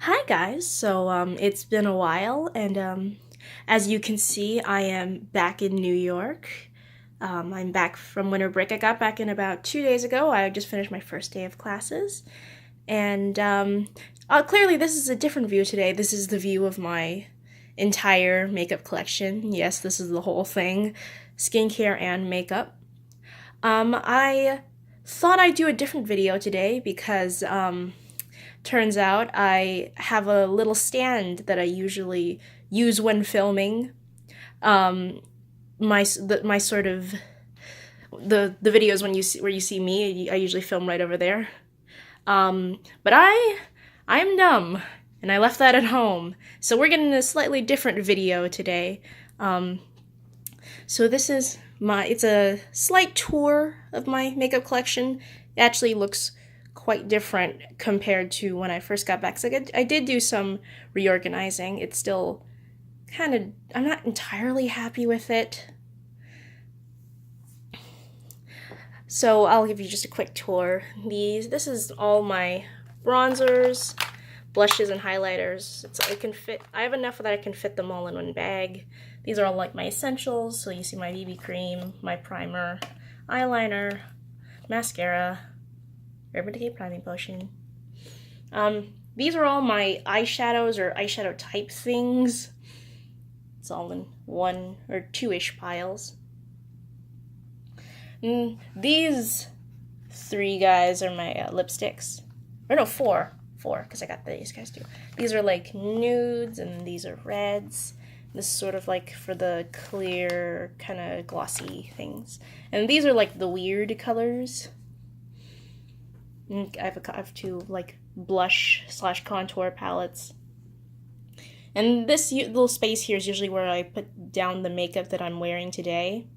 Hi guys, it's been a while, and as you can see, I am back in New York. I'm back from winter break. I got back in about 2 days ago. I just finished my first day of classes, and clearly this is a different view today. This is the view of my entire makeup collection. Yes, this is the whole thing, skincare and makeup. I thought I'd do a different video today because turns out I have a little stand that I usually use when filming. My sort of the videos when you see, where you see me, I usually film right over there. But I'm dumb and I left that at home. So we're getting a slightly different video today. So this is it's a slight tour of my makeup collection. It actually looks quite different compared to when I first got back. So I did do some reorganizing. It's still kind of, I'm not entirely happy with it. So I'll give you just a quick tour. This is all my bronzers, blushes, and highlighters. I have enough that I can fit them all in one bag. These are all like my essentials. So you see my BB cream, my primer, eyeliner, mascara, Urban Decay Priming Potion. These are all my eyeshadows or eyeshadow type things. It's all in one or two-ish piles. These three guys are my lipsticks. Or no, four, because I got these guys too. These are like nudes and these are reds. This is sort of like for the clear, kind of glossy things. And these are like the weird colors. I have two like blush / contour palettes. And this little space here is usually where I put down the makeup that I'm wearing today.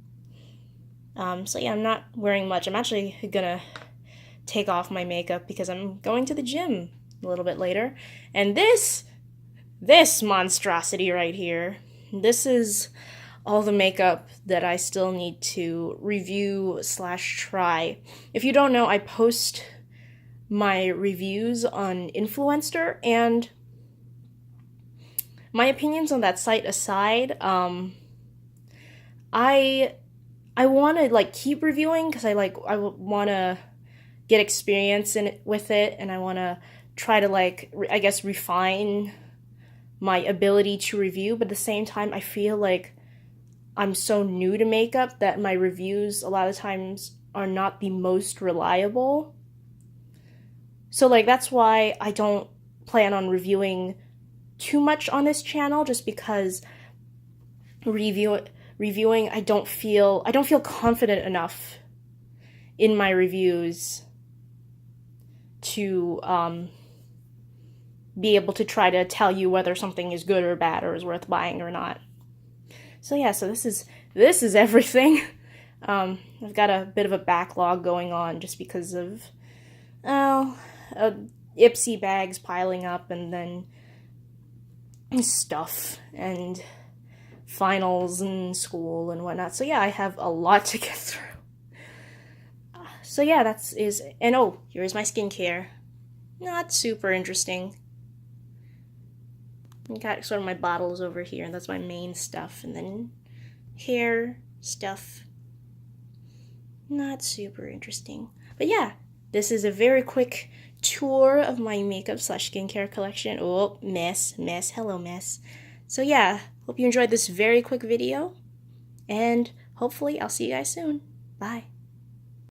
So yeah, I'm not wearing much. I'm actually gonna take off my makeup because I'm going to the gym a little bit later. And this monstrosity right here, this is all the makeup that I still need to review / try. If you don't know, I post my reviews on Influenster, and my opinions on that site aside, I want to like keep reviewing because I want to get experience with it, and I want to try to I guess refine my ability to review. But at the same time, I feel like I'm so new to makeup that my reviews a lot of times are not the most reliable. So that's why I don't plan on reviewing too much on this channel, just because reviewing I don't feel confident enough in my reviews to be able to try to tell you whether something is good or bad or is worth buying or not. So yeah, so this is everything. I've got a bit of a backlog going on just because of Ipsy bags piling up, and then stuff and finals and school and whatnot. So yeah, I have a lot to get through. So yeah, and oh, here's my skincare. Not super interesting. I got sort of my bottles over here, and that's my main stuff, and then hair stuff. Not super interesting. But yeah, this is a very quick tour of my makeup / skincare collection. Oh, mess. Hello, mess. So yeah, hope you enjoyed this very quick video, and hopefully I'll see you guys soon. Bye.